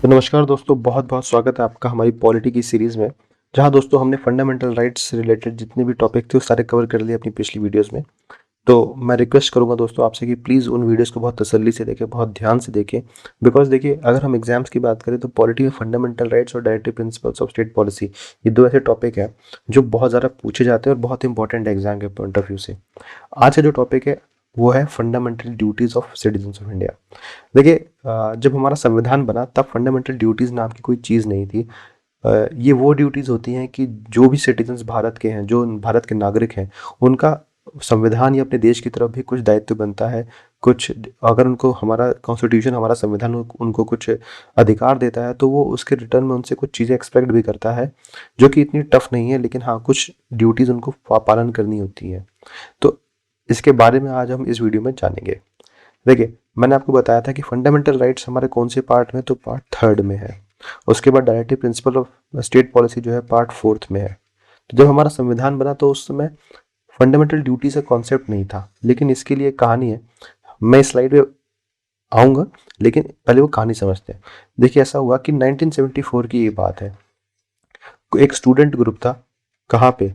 तो नमस्कार दोस्तों, बहुत बहुत स्वागत है आपका हमारी पॉलिटी की सीरीज़ में। जहां दोस्तों हमने फंडामेंटल राइट्स से रिलेटेड जितने भी टॉपिक थे वो सारे कवर कर लिए अपनी पिछली वीडियोस में। तो मैं रिक्वेस्ट करूंगा दोस्तों आपसे कि प्लीज़ उन वीडियोस को बहुत तसल्ली से देखें, बहुत ध्यान से देखें। बिकॉज देखिए, अगर हम एग्जाम्स की बात करें तो पॉलिटी में फंडामेंटल राइट्स और directive principles of state policy, ये दो ऐसे टॉपिक हैं जो बहुत ज़्यादा पूछे जाते हैं और बहुत इंपॉर्टेंट है एग्जाम के पॉइंट ऑफ व्यू से। आज का जो टॉपिक है वो है fundamental duties of citizens of India. देखिए, जब हमारा संविधान बना तब फंडामेंटल ड्यूटीज़ नाम की कोई चीज़ नहीं थी। ये वो ड्यूटीज़ होती हैं कि जो भी सिटीजन्स भारत के हैं, जो भारत के नागरिक हैं, उनका संविधान या अपने देश की तरफ भी कुछ दायित्व बनता है। कुछ, अगर उनको हमारा कॉन्स्टिट्यूशन, हमारा संविधान उनको कुछ अधिकार देता है तो वो उसके रिटर्न में उनसे कुछ चीज़ें एक्सपेक्ट भी करता है, जो कि इतनी टफ नहीं है, लेकिन हाँ, कुछ ड्यूटीज़ उनको पालन करनी होती है। तो इसके बारे में आज हम इस वीडियो में जानेंगे। देखिए, मैंने आपको बताया था कि फंडामेंटल राइट्स हमारे कौन से पार्ट में, तो पार्ट थर्ड में है। उसके बाद directive principle of state policy जो है पार्ट फोर्थ में है। तो जब हमारा संविधान बना तो उस समय फंडामेंटल ड्यूटी का कॉन्सेप्ट नहीं था, लेकिन इसके लिए एक कहानी है। मैं इस स्लाइड पे आऊँगा, लेकिन पहले वो कहानी समझते हैं। देखिए, ऐसा हुआ कि 1974 की ये बात है। एक स्टूडेंट ग्रुप था, कहाँ पे,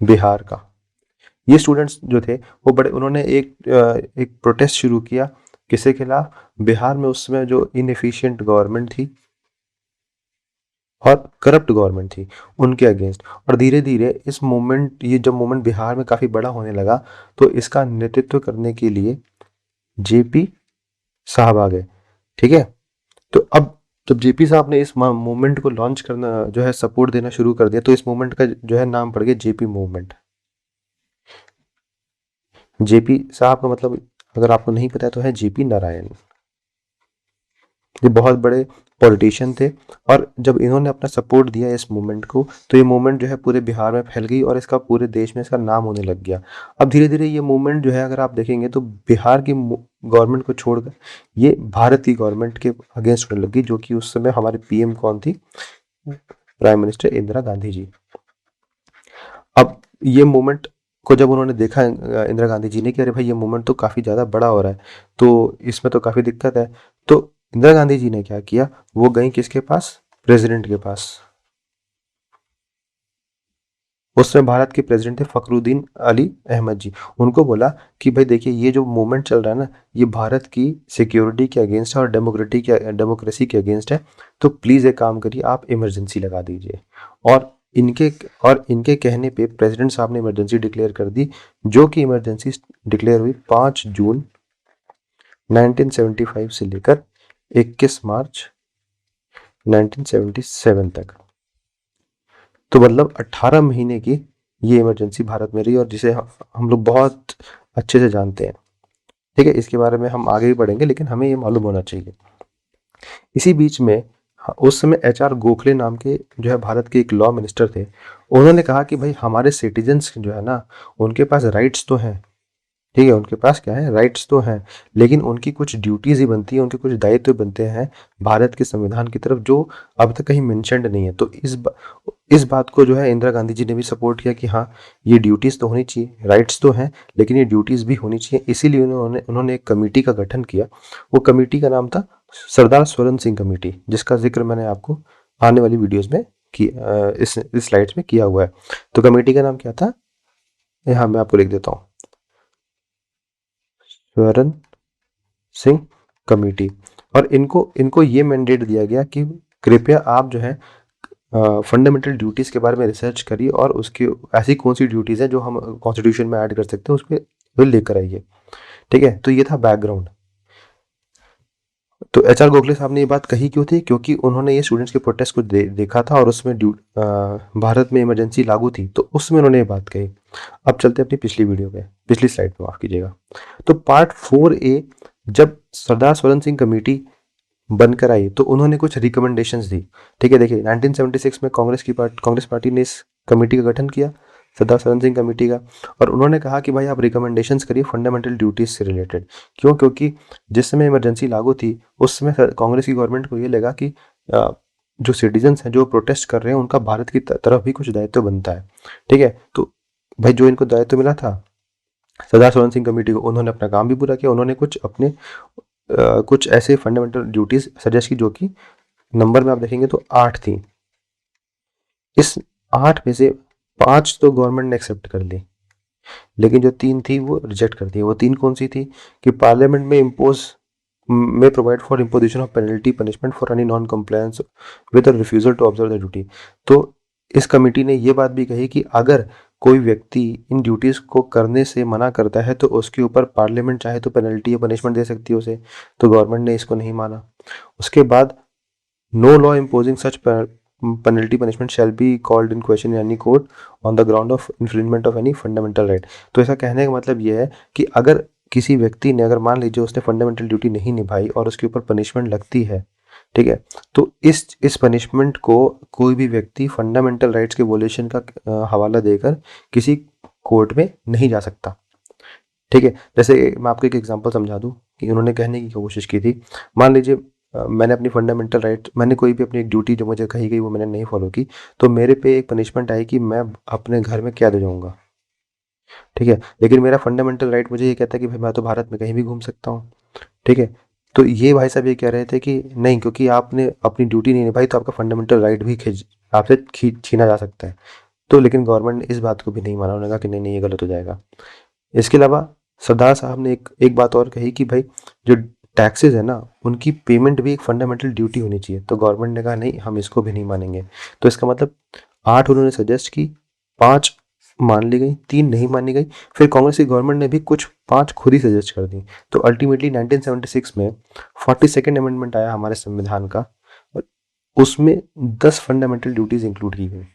बिहार का। ये स्टूडेंट्स जो थे वो बड़े, उन्होंने एक प्रोटेस्ट शुरू किया। किसके खिलाफ? बिहार में उस समय जो इनएफिशिएंट गवर्नमेंट थी और करप्ट गवर्नमेंट थी, उनके अगेंस्ट। और धीरे धीरे ये जब मूवमेंट बिहार में काफ़ी बड़ा होने लगा तो इसका नेतृत्व करने के लिए जेपी साहब आ गए। ठीक है। तो अब जब जेपी साहब ने इस मूवमेंट को लॉन्च करना जो है, सपोर्ट देना शुरू कर दिया, तो इस मूवमेंट का जो है नाम पड़ गया जेपी मूवमेंट। जेपी साहब का मतलब, अगर आपको नहीं पता है, तो है जेपी नारायण। ये बहुत बड़े पॉलिटिशियन थे। और जब इन्होंने अपना सपोर्ट दिया इस मूवमेंट को, तो ये मूवमेंट जो है पूरे बिहार में फैल गई और इसका पूरे देश में इसका नाम होने लग गया। अब धीरे धीरे ये मूवमेंट जो है, अगर आप देखेंगे तो बिहार की गवर्नमेंट को छोड़कर ये भारत की गवर्नमेंट के अगेंस्ट होने लगी, जो कि उस समय हमारे पीएम कौन थी? Prime minister Indira Gandhi ji. अब ये मूवमेंट को जब उन्होंने देखा, इंदिरा गांधी जी ने, कि अरे भाई, ये मूवमेंट तो काफ़ी ज़्यादा बड़ा हो रहा है, तो इसमें तो काफ़ी दिक्कत है। तो इंदिरा गांधी जी ने क्या किया, वो गई किसके पास? प्रेसिडेंट के पास। उस समय भारत के प्रेसिडेंट थे फखरुद्दीन अली अहमद जी। उनको बोला कि भाई देखिए, ये जो मूवमेंट चल रहा है ना, ये भारत की सिक्योरिटी के अगेंस्ट है और डेमोक्रेसी के अगेंस्ट है। तो प्लीज़ एक काम करिए, आप इमरजेंसी लगा दीजिए। और इनके इनके कहने पे प्रेसिडेंट साहब ने इमरजेंसी डिक्लेयर कर दी, जो कि इमरजेंसी डिक्लेयर हुई 5 जून 1975 से लेकर 21 मार्च 1977 तक। तो मतलब 18 महीने की ये इमरजेंसी भारत में रही, और जिसे हम लोग बहुत अच्छे से जानते हैं। ठीक है, इसके बारे में हम आगे भी पढ़ेंगे, लेकिन हमें ये मालूम होना चाहिए। इसी बीच में उस समय एचआर गोखले नाम के जो है भारत के एक लॉ मिनिस्टर थे। उन्होंने कहा कि भाई, हमारे सिटीजन्स जो है ना, उनके पास राइट्स तो हैं। ठीक है, उनके पास क्या है? राइट्स तो हैं, लेकिन उनकी कुछ ड्यूटीज़ ही बनती हैं, उनके कुछ दायित्व बनते हैं भारत के संविधान की तरफ, जो अब तक कहीं मेंशन्ड नहीं है। तो इस बात को जो है इंदिरा गांधी जी ने भी सपोर्ट किया कि हाँ, ये ड्यूटीज़ तो होनी चाहिए, राइट्स तो हैं, लेकिन ये ड्यूटीज़ भी होनी चाहिए। इसीलिए उन्होंने उन्होंने एक कमेटी का गठन किया। वो कमेटी का नाम था सरदार स्वरण सिंह कमेटी, जिसका जिक्र मैंने आपको आने वाली वीडियोज़ में इस स्लाइड्स में किया हुआ है। तो कमेटी का नाम क्या था? यहाँ मैं आपको लिख देता हूँ, स्वरण सिंह कमेटी। और इनको इनको ये मैंडेट दिया गया कि कृपया आप जो है फंडामेंटल ड्यूटीज़ के बारे में रिसर्च करिए, और उसकी ऐसी कौन सी ड्यूटीज़ हैं जो हम कॉन्स्टिट्यूशन में ऐड कर सकते हैं, उस पर लेकर आइए। ठीक है, तो ये था बैकग्राउंड। तो एचआर गोखले साहब ने ये बात कही क्यों थी? क्योंकि उन्होंने ये स्टूडेंट्स के प्रोटेस्ट को देखा था, और उसमें भारत में इमरजेंसी लागू थी, तो उसमें उन्होंने ये बात कही। अब चलते हैं अपनी पिछली वीडियो पे, पिछली स्लाइड पे, माफ कीजिएगा। तो पार्ट 4A, जब सरदार स्वरण सिंह कमेटी बनकर आई तो उन्होंने कुछ रिकमेंडेशंस दी। ठीक है, देखिए 1976 में कांग्रेस पार्टी ने इस कमेटी का गठन किया, सरदार सरन सिंह कमेटी का। और उन्होंने कहा कि भाई, आप रिकमेंडेशंस करिए फंडामेंटल ड्यूटीज से रिलेटेड। क्यों? क्योंकि जिस समय इमरजेंसी लागू थी उस समय कांग्रेस की गवर्नमेंट को ये लगा कि जो सिटीजन्स हैं, जो प्रोटेस्ट कर रहे हैं, उनका भारत की तरफ भी कुछ दायित्व बनता है। ठीक है, तो भाई, जो इनको दायित्व मिला था सरदार स्वरण सिंह कमेटी को, उन्होंने अपना काम भी पूरा किया। उन्होंने कुछ अपने कुछ ऐसे फंडामेंटल ड्यूटीज सजेस्ट की जो कि नंबर में आप देखेंगे तो 8 थी। इस 8 में से 5 तो गवर्नमेंट ने एक्सेप्ट कर ली, लेकिन जो 3 थी वो रिजेक्ट कर दी। वो 3 कौन सी थी कि पार्लियामेंट में impose may provide for imposition of penalty punishment for any non compliance with a refusal to observe the duty। तो इस कमेटी ने ये बात भी कही कि अगर कोई व्यक्ति इन ड्यूटीज को करने से मना करता है तो उसके ऊपर पार्लियामेंट चाहे तो पेनल्टी या पनिशमेंट दे सकती है उसे। तो गवर्नमेंट ने इसको नहीं माना। उसके बाद no law imposing such penalty punishment shall be called in question in any court on the ground of infringement of any fundamental right। तो ऐसा कहने का मतलब ये है कि अगर किसी व्यक्ति ने, अगर मान लीजिए उसने फंडामेंटल ड्यूटी नहीं निभाई और उसके ऊपर पनिशमेंट लगती है, ठीक है, तो इस पनिशमेंट को कोई भी व्यक्ति फंडामेंटल राइट्स के वोलेशन का हवाला देकर किसी कोर्ट में नहीं जा सकता। ठीक है, जैसे मैं आपको एक एग्जांपल समझा दूं कि उन्होंने कहने की कोशिश की थी। मान लीजिए मैंने अपनी फंडामेंटल राइट, मैंने कोई भी अपनी एक ड्यूटी जो मुझे कही गई वो मैंने नहीं फॉलो की, तो मेरे पे एक पनिशमेंट आई कि मैं अपने घर में कैद हो जाऊंगा। ठीक है, लेकिन मेरा फंडामेंटल राइट मुझे ये कहता है कि भाई मैं तो भारत में कहीं भी घूम सकता हूँ। ठीक है, तो ये भाई साहब ये कह रहे थे कि नहीं, क्योंकि आपने अपनी ड्यूटी नहीं निभाई तो आपका फंडामेंटल राइट भी आपसे छीना जा सकता है। तो लेकिन गवर्नमेंट ने इस बात को भी नहीं माना। उन्होंने कहा कि नहीं नहीं, ये गलत हो जाएगा। इसके अलावा सरदार साहब ने एक बात और कही कि भाई जो टैक्सेस है ना, उनकी पेमेंट भी एक फंडामेंटल ड्यूटी होनी चाहिए। तो गवर्नमेंट ने कहा नहीं, हम इसको भी नहीं मानेंगे। तो इसका मतलब 8 उन्होंने सजेस्ट की, 5 मान ली गई, 3 नहीं मानी गई। फिर कांग्रेस की गवर्नमेंट ने भी कुछ 5 खुद ही सजेस्ट कर दी। तो अल्टीमेटली 1976 में 42nd अमेंडमेंट आया हमारे संविधान का, और उसमें 10 फंडामेंटल ड्यूटीज इंक्लूड की गई।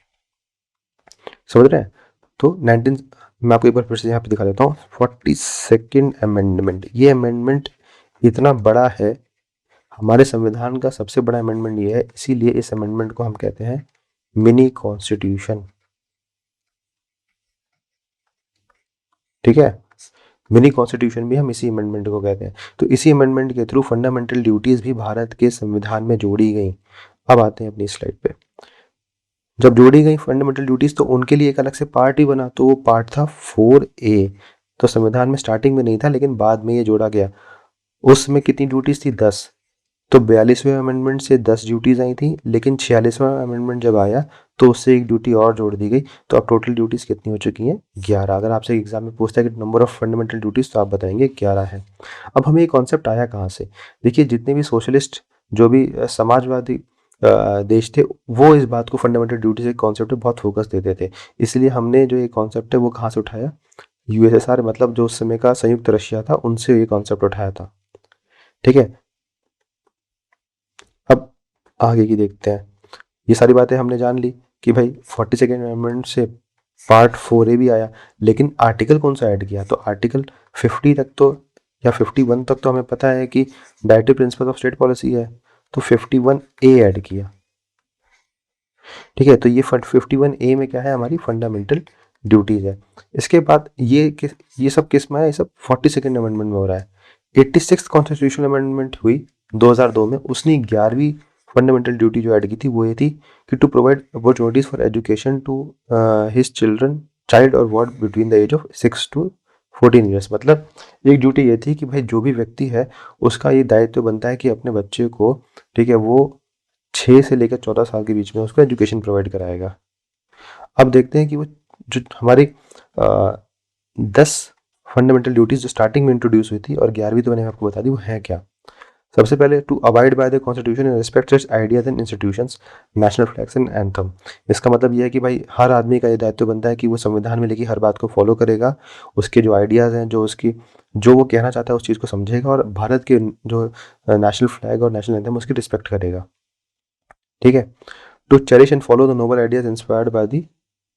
समझ रहे हैं? तो 19, मैं आपको एक बार फिर से यहाँ पे दिखा देता हूँ। 42nd अमेंडमेंट, ये अमेंडमेंट इतना बड़ा है, हमारे संविधान का सबसे बड़ा अमेंडमेंट ये है। इसीलिए इस अमेंडमेंट को हम कहते हैं मिनी कॉन्स्टिट्यूशन। ठीक है, मिनी कॉन्स्टिट्यूशन भी हम इसी अमेंडमेंट को कहते हैं। तो इसी अमेंडमेंट के थ्रू फंडामेंटल ड्यूटीज भी भारत के संविधान में जोड़ी गई। अब आते हैं अपनी स्लाइड पे। जब जोड़ी गई फंडामेंटल ड्यूटीज तो उनके लिए एक अलग से पार्ट ही बना, तो वो पार्ट था 4A। तो संविधान में स्टार्टिंग में नहीं था, लेकिन बाद में ये जोड़ा गया। उसमें कितनी ड्यूटीज थी? 10। तो 42वें अमेंडमेंट से 10 ड्यूटीज आई थी, लेकिन 46वां अमेंडमेंट जब आया तो उससे एक ड्यूटी और जोड़ दी गई। तो अब टोटल ड्यूटीज कितनी हो चुकी हैं? 11। अगर आपसे एग्जाम में पूछता है कि नंबर ऑफ फंडामेंटल ड्यूटीज, तो आप बताएंगे 11 है। अब हमें ये कॉन्सेप्ट आया कहाँ से? देखिए, जितने भी सोशलिस्ट, जो भी समाजवादी देश थे, वो इस बात को फंडामेंटल ड्यूटीज के कॉन्सेप्ट पे बहुत फोकस देते थे। इसलिए हमने जो ये कॉन्सेप्ट है वो कहाँ से उठाया? यूएसएसआर, मतलब जो उस समय का संयुक्त रशिया था, उनसे ये कॉन्सेप्ट उठाया था। ठीक है, अब आगे की देखते हैं। ये सारी बातें हमने जान ली कि भाई 42nd अमेंडमेंट से पार्ट 4A भी आया, लेकिन आर्टिकल कौन सा ऐड किया? तो आर्टिकल 50 तक तो, या 51 तक तो हमें पता है कि directive principle of state policy है। तो 51A ऐड किया। ठीक है, तो ये 51A में क्या है? हमारी फंडामेंटल ड्यूटीज है। इसके बाद ये सब किस में है? ये सब 42nd अमेंडमेंट में हो रहा है। 86th कॉन्स्टिट्यूशनल अमेंडमेंट हुई 2002 में। उसने 11वीं फंडामेंटल ड्यूटी जो ऐड की थी वो ये थी कि to provide opportunities for education to his children, child और ward between the age of 6 to 14 years. मतलब एक ड्यूटी ये थी कि भाई जो भी व्यक्ति है उसका ये दायित्व बनता है कि अपने बच्चे को, ठीक है, वो 6 से लेकर 14 साल के बीच में उसको एजुकेशन प्रोवाइड कराएगा। अब देखते हैं कि वो जो हमारी 10 फंडामेंटल ड्यूटीज जो स्टार्टिंग में इंट्रोड्यूस हुई थी और 11वीं तो मैंने आपको बता दी, वो है क्या? सबसे पहले, to abide by the constitution and respect its ideas and institutions, national flags and anthem. इसका मतलब यह है कि भाई हर आदमी का ये दायित्व बनता है कि वो संविधान में लिखी हर बात को फॉलो करेगा, उसके जो आइडियाज़ हैं, जो वो कहना चाहता है उस चीज़ को समझेगा, और भारत के जो नेशनल फ्लैग और नेशनल एंथम उसकी रिस्पेक्ट करेगा। ठीक है, to cherish and follow the noble ideas inspired by the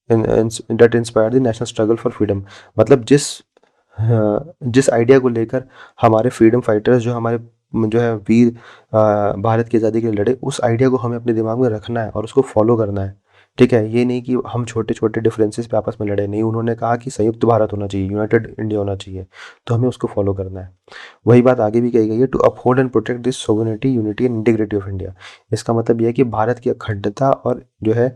that inspired the national struggle for freedom. मतलब जिस आइडिया को लेकर हमारे फ्रीडम फाइटर्स, जो है वीर भारत की आज़ादी के लिए लड़े, उस आइडिया को हमें अपने दिमाग में रखना है और उसको फॉलो करना है। ठीक है, ये नहीं कि हम छोटे छोटे डिफरेंसेस पे आपस में लड़े। नहीं, उन्होंने कहा कि संयुक्त भारत होना चाहिए, यूनाइटेड इंडिया होना चाहिए, तो हमें उसको फॉलो करना है। वही बात आगे भी कही गई है, to uphold and protect this sovereignty, unity and integrity of India. इसका मतलब यह है कि भारत की अखंडता और जो है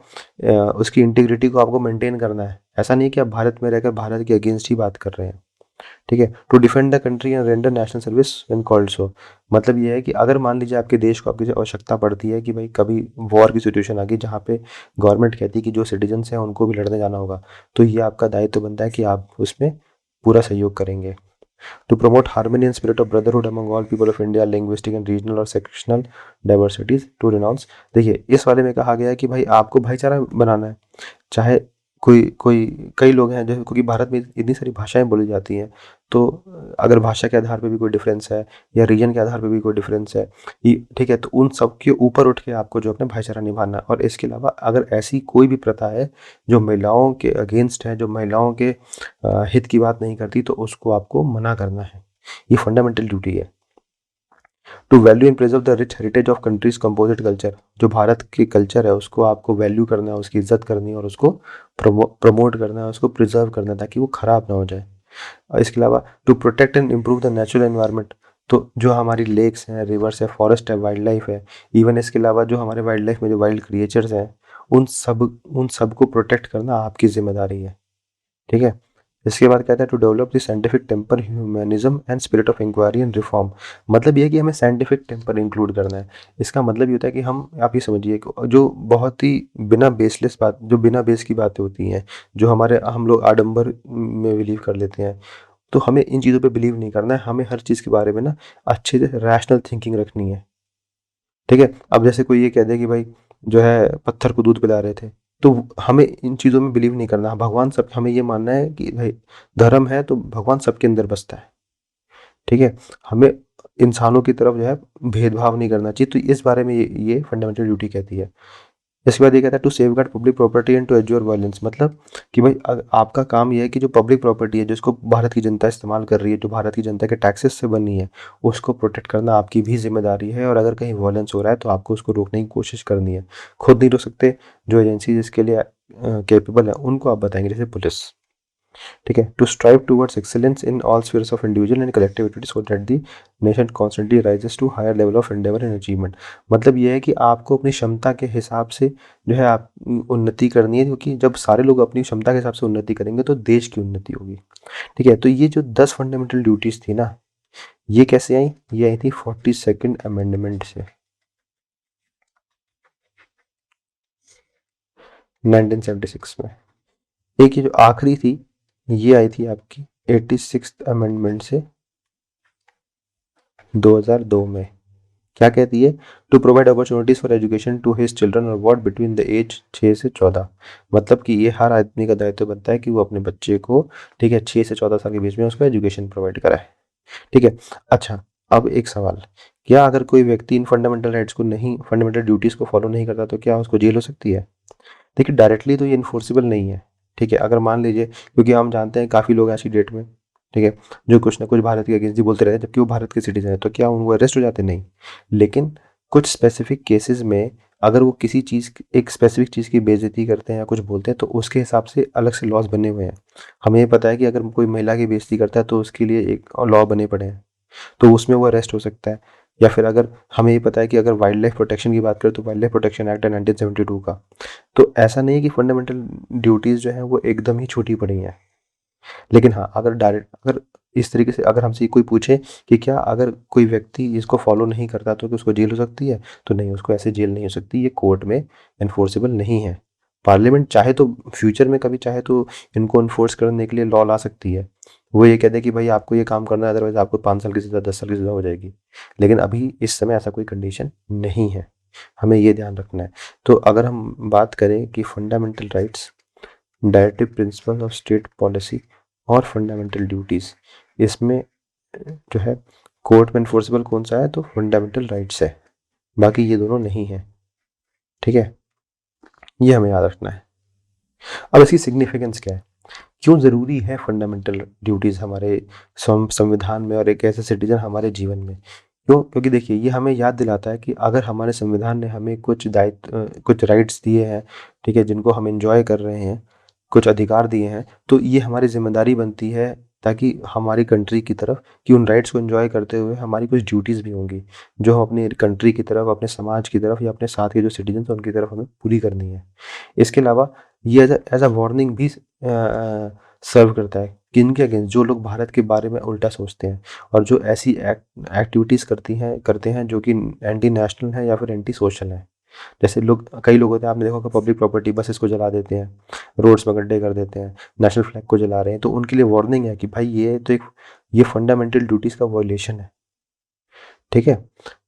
उसकी इंटीग्रिटी को आपको मेंटेन करना है। ऐसा नहीं कि आप भारत में रहकर भारत के अगेंस्ट ही बात कर रहे हैं। ठीक है। To defend the country and render national service when called so, मतलब ये है कि अगर मान लीजिए आपके देश को आपकी आवश्यकता पड़ती है कि भाई कभी वॉर की सिचुएशन आ गई जहाँ पे गवर्नमेंट कहती है कि जो सिटीजन्स हैं उनको भी लड़ने जाना होगा, तो ये आपका दायित्व बनता है कि आप उसमें पूरा सहयोग करेंगे। To promote harmony and spirit of brotherhood among all people of India, linguistic and regional और सेक्शनल डाइवर्सिटीज टू रिनाउंस। देखिए इस वाले में कहा गया है कि भाई आपको भाईचारा बनाना है, चाहे कोई कोई कई लोग हैं जैसे, क्योंकि भारत में इतनी सारी भाषाएं बोली जाती हैं, तो अगर भाषा के आधार पे भी कोई डिफरेंस है या रीजन के आधार पे भी कोई डिफरेंस है, ठीक है, तो उन सब के ऊपर उठ के आपको जो अपना भाईचारा निभाना है। और इसके अलावा अगर ऐसी कोई भी प्रथा है जो महिलाओं के अगेंस्ट है, जो महिलाओं के हित की बात नहीं करती, तो उसको आपको मना करना है। ये फंडामेंटल ड्यूटी है। To value and preserve the rich heritage of countries composite culture, जो भारत के कल्चर है उसको आपको वैल्यू करना है, उसकी इज्जत करनी है और उसको प्रमोट करना है, उसको प्रिजर्व करना है ताकि वो खराब ना हो जाए। और इसके अलावा to protect and improve the natural environment, तो जो हमारी लेक्स हैं, रिवर्स है, फॉरेस्ट है, वाइल्ड लाइफ है, इवन इसके अलावा जो हमारे वाइल्ड लाइफ में जो वाइल्ड क्रिएचर्स हैं, उन सब को प्रोटेक्ट करना आपकी जिम्मेदारी है। ठीक है। इसके बाद कहता है to develop the scientific temper, humanism and spirit of inquiry and reform, मतलब ये है कि हमें साइंटिफिक टेम्पर इंक्लूड करना है। इसका मतलब ये होता है कि हम, आप ये समझिए कि जो बहुत ही बिना बेसलेस बात, जो बिना बेस की बातें होती हैं, जो हमारे हम लोग आडंबर में बिलीव कर लेते हैं, तो हमें इन चीज़ों पे बिलीव नहीं करना है। हमें हर चीज़ के बारे में ना अच्छे से रैशनल थिंकिंग रखनी है। ठीक है। अब जैसे कोई ये कह दे कि भाई जो है पत्थर को दूध पिला रहे थे, तो हमें इन चीज़ों में बिलीव नहीं करना। भगवान सब, हमें ये मानना है कि भाई धर्म है तो भगवान सबके अंदर बसता है। ठीक है। हमें इंसानों की तरफ जो है भेदभाव नहीं करना चाहिए। तो इस बारे में ये फंडामेंटल ड्यूटी कहती है। इसके बाद ये कहता है to safeguard public property and to assure violence, मतलब कि भाई आपका काम ये है कि जो पब्लिक प्रॉपर्टी है जिसको भारत की जनता इस्तेमाल कर रही है, जो भारत की जनता के टैक्सेस से बनी है, उसको प्रोटेक्ट करना आपकी भी जिम्मेदारी है। और अगर कहीं वायलेंस हो रहा है तो आपको उसको रोकने की कोशिश करनी है। खुद नहीं रोक सकते, जो एजेंसी इसके लिए कैपेबल है उनको आप बताएंगे, जैसे पुलिस। ठीक है। To strive towards excellence in all spheres of individual and collective activities so that the nation constantly rises to higher level of endeavour and achievement, मतलब ये है कि आपको अपनी क्षमता के हिसाब से जो है आप उन्नति करनी है, क्योंकि जब सारे लोग अपनी क्षमता के हिसाब से उन्नति करेंगे तो देश की उन्नति होगी। ठीक है। तो ये जो 10 फंडामेंटल ड्यूटीज थी ना, ये कैसे आई? ये आई थी 42nd अमेंडमेंट से, 1976 में। एक ये जो आखिरी थी, ये आई थी आपकी 86th अमेंडमेंट से 2002 में। क्या कहती है? To provide opportunities for education to his children और वॉट बिटवीन द एज 6 से 14, मतलब कि ये हर आदमी का दायित्व बनता है कि वो अपने बच्चे को, ठीक है, 6 से 14 साल के बीच में उसको एजुकेशन प्रोवाइड कराए। ठीक है। अच्छा, अब एक सवाल, क्या अगर कोई व्यक्ति इन फंडामेंटल राइट्स को नहीं, फंडामेंटल ड्यूटीज को फॉलो नहीं करता तो क्या उसको जेल हो सकती है? देखिए डायरेक्टली तो ये इन्फोर्सिबल नहीं है। ठीक है। अगर मान लीजिए, क्योंकि हम जानते हैं काफ़ी लोग आज की डेट में, ठीक है, जो कुछ ना कुछ भारत के अगेंस्ट ही बोलते रहते हैं जबकि वो भारत के सिटीजन है, तो क्या उनको अरेस्ट हो जाते? नहीं। लेकिन कुछ स्पेसिफिक केसेस में अगर वो किसी चीज़, एक स्पेसिफिक चीज़ की बेइज्जती करते हैं या कुछ बोलते हैं, तो उसके हिसाब से अलग से लॉज बने हुए हैं। हमें ये पता है कि अगर कोई महिला की बेइज्जती करता है तो उसके लिए एक लॉ बने पड़े हैं, तो उसमें वो अरेस्ट हो सकता है। या फिर अगर हमें ये पता है कि अगर वाइल्ड लाइफ प्रोटेक्शन की बात करें तो वाइल्ड लाइफ प्रोटेक्शन एक्ट है 1972 का। तो ऐसा नहीं है कि फंडामेंटल ड्यूटीज़ जो हैं वो एकदम ही छूटी पड़ी हैं। लेकिन हाँ, अगर डायरेक्ट, अगर इस तरीके से अगर हमसे कोई पूछे कि क्या अगर कोई व्यक्ति इसको फॉलो नहीं करता तो क्या उसको जेल हो सकती है, तो नहीं, उसको ऐसे जेल नहीं हो सकती। ये कोर्ट में एनफोर्सेबल नहीं है। पार्लियामेंट चाहे तो फ्यूचर में कभी चाहे तो इनको इन्फोर्स करने के लिए लॉ ला सकती है। वो ये कहते हैं कि भाई आपको ये काम करना है, अदरवाइज आपको 5 साल की सज़ा, 10 साल की सज़ा हो जाएगी। लेकिन अभी इस समय ऐसा कोई कंडीशन नहीं है, हमें ये ध्यान रखना है। तो अगर हम बात करें कि fundamental rights, directive principle of state policy और फंडामेंटल ड्यूटीज़, इसमें जो है कोर्ट में इन्फोर्सेबल कौन सा है? तो फंडामेंटल राइट्स है, बाकी ये दोनों नहीं है। ठीक है। ये हमें याद रखना है। अब इसकी सिग्निफिकेंस क्या है? क्यों ज़रूरी है फंडामेंटल ड्यूटीज़ हमारे संविधान में और एक ऐसे सिटीजन हमारे जीवन में? क्यों? क्योंकि देखिए ये हमें याद दिलाता है कि अगर हमारे संविधान ने हमें कुछ दायित्व, कुछ राइट्स दिए हैं, ठीक है, जिनको हम एंजॉय कर रहे हैं, कुछ अधिकार दिए हैं, तो ये हमारी जिम्मेदारी बनती है ताकि हमारी कंट्री की तरफ, कि उन राइट्स को एंजॉय करते हुए हमारी कुछ ड्यूटीज़ भी होंगी जो हम अपनी कंट्री की तरफ, अपने समाज की तरफ या अपने साथ के जो सिटीजन हैं उनकी तरफ हमें पूरी करनी है। इसके अलावा ये एज अ वार्निंग भी सर्व करता है किन के अगेंस्ट? जो लोग भारत के बारे में उल्टा सोचते हैं और जो ऐसी एक्टिविटीज़ करते हैं जो कि एंटी नेशनल है या फिर एंटी सोशल है। जैसे लोग, कई लोग होते हैं, आपने देखा होगा, पब्लिक प्रॉपर्टी, बसेस को जला देते हैं, रोड्स में गड्ढे कर देते हैं, नेशनल फ्लैग को जला रहे हैं। तो उनके लिए वार्निंग है कि भाई ये तो एक, ये फंडामेंटल ड्यूटीज़ का वायलेशन है। ठीक है?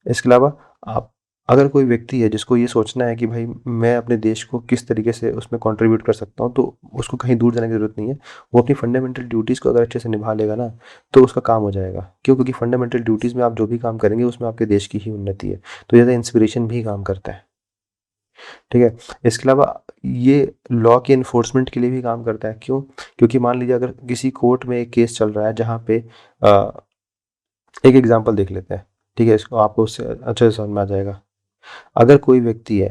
इसके अलावा आप, अगर कोई व्यक्ति है जिसको ये सोचना है कि भाई मैं अपने देश को किस तरीके से उसमें कंट्रीब्यूट कर सकता हूँ, तो उसको कहीं दूर जाने की ज़रूरत नहीं है। वो अपनी फंडामेंटल ड्यूटीज़ को अगर अच्छे से निभा लेगा ना, तो उसका काम हो जाएगा। क्यों? क्योंकि फंडामेंटल ड्यूटीज़ में आप जो भी काम करेंगे उसमें आपके देश की ही उन्नति है। तो ये इंस्पिरेशन भी काम करता है। ठीक है? इसके अलावा ये लॉ के एनफोर्समेंट के लिए भी काम करता है। क्यों? क्योंकि मान लीजिए अगर किसी कोर्ट में एक केस चल रहा है जहाँ पे एक एग्जांपल देख लेते हैं। ठीक है? इसको आपको उससे अच्छे से समझ में आ जाएगा। अगर कोई व्यक्ति है,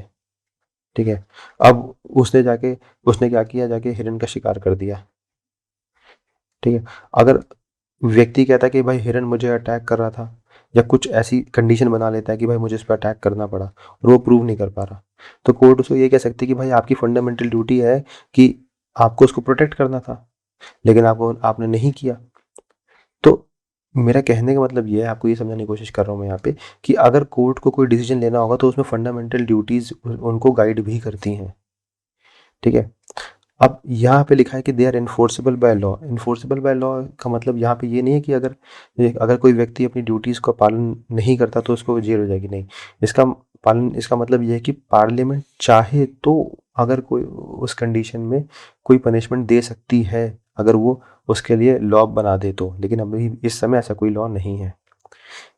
ठीक है, अब उसने क्या किया, जाके हिरन का शिकार कर दिया। ठीक है? अगर व्यक्ति कहता है कि भाई हिरन मुझे अटैक कर रहा था, या कुछ ऐसी कंडीशन बना लेता है कि भाई मुझे इस पर अटैक करना पड़ा और वो प्रूव नहीं कर पा रहा, तो कोर्ट उसको ये कह सकती है कि भाई आपकी फंडामेंटल ड्यूटी है कि आपको उसको प्रोटेक्ट करना था, लेकिन आपने नहीं किया। तो मेरा कहने का मतलब ये है, आपको ये समझाने की कोशिश कर रहा हूँ मैं यहाँ पे, कि अगर कोर्ट को कोई डिसीजन लेना होगा तो उसमें फंडामेंटल ड्यूटीज उनको गाइड भी करती हैं। ठीक है? अब यहाँ पे लिखा है कि they are enforceable by law. Enforceable by law का मतलब यहाँ पे ये नहीं है कि अगर कोई व्यक्ति अपनी ड्यूटीज़ का पालन नहीं करता तो उसको जेल हो जाएगी, नहीं। इसका मतलब ये है कि पार्लियामेंट चाहे तो अगर कोई उस कंडीशन में कोई पनिशमेंट दे सकती है, अगर वो उसके लिए लॉ बना दे तो। लेकिन अभी इस समय ऐसा कोई लॉ नहीं है।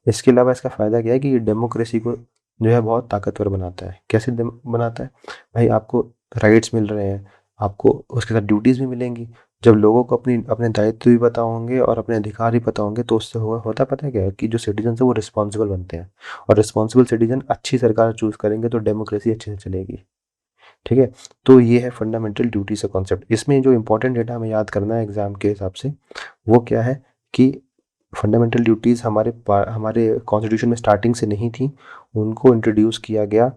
इसके अलावा इसका फ़ायदा क्या है कि ये डेमोक्रेसी को जो है बहुत ताकतवर बनाता है। कैसे बनाता है? भाई आपको राइट्स मिल रहे हैं, आपको उसके साथ ड्यूटीज़ भी मिलेंगी। जब लोगों को अपने दायित्व भी पता होंगे और अपने अधिकार भी पता होंगे, तो उससे होता पता है क्या है कि जो सिटीजन है वो रिस्पॉन्सिबल बनते हैं, और रिस्पॉन्सिबल सिटीजन अच्छी सरकार चूज़ करेंगे तो डेमोक्रेसी अच्छे से चलेगी। ठीक है? तो ये है फंडामेंटल ड्यूटीज़ का कॉन्सेप्ट। इसमें जो इंपॉर्टेंट डेटा हमें याद करना है एग्जाम के हिसाब से, वो क्या है कि फंडामेंटल ड्यूटीज़ हमारे कॉन्स्टिट्यूशन में स्टार्टिंग से नहीं थी। उनको इंट्रोड्यूस किया गया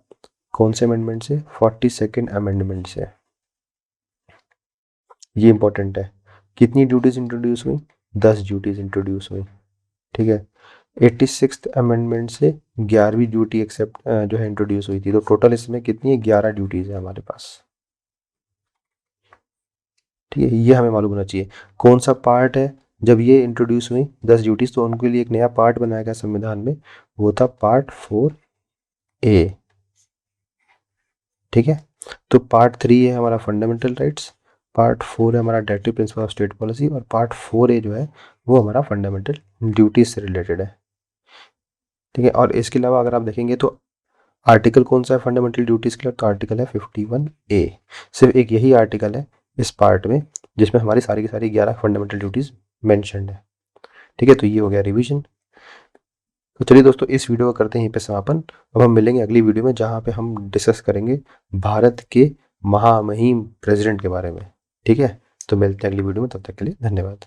कौन से अमेंडमेंट से? 42nd अमेंडमेंट से। ये इंपॉर्टेंट है। कितनी ड्यूटीज़ इंट्रोड्यूस हुई? 10 ड्यूटीज़ इंट्रोड्यूस हुई। ठीक है? 86th अमेंडमेंट से 11वीं ड्यूटी एक्सेप्ट जो है इंट्रोड्यूस हुई थी। तो टोटल इसमें कितनी है? 11 ड्यूटीज़ है हमारे पास। ठीक है? ये हमें मालूम होना चाहिए कौन सा पार्ट है। जब ये इंट्रोड्यूस हुई 10 ड्यूटीज़, तो उनके लिए एक नया पार्ट बनाया गया संविधान में, वो था पार्ट 4A। ठीक है? तो पार्ट 3 है हमारा फंडामेंटल राइट्स, पार्ट 4 है हमारा directive principle of state policy, और पार्ट 4A जो है वो हमारा फंडामेंटल ड्यूटीज से रिलेटेड है। ठीक है? और इसके अलावा अगर आप देखेंगे तो आर्टिकल कौन सा है फंडामेंटल ड्यूटीज के लिए? तो आर्टिकल है 51A। सिर्फ एक यही आर्टिकल है इस पार्ट में जिसमें हमारी सारी की सारी 11 फंडामेंटल ड्यूटीज मैंशनड है। ठीक है? तो ये हो गया रिवीजन। तो चलिए दोस्तों, इस वीडियो को करते हैं यहीं पे समापन। अब हम मिलेंगे अगली वीडियो में, जहाँ पे हम डिस्कस करेंगे भारत के महामहिम प्रेसिडेंट के बारे में। ठीक है? तो मिलते हैं अगली वीडियो में, तब तक के लिए धन्यवाद।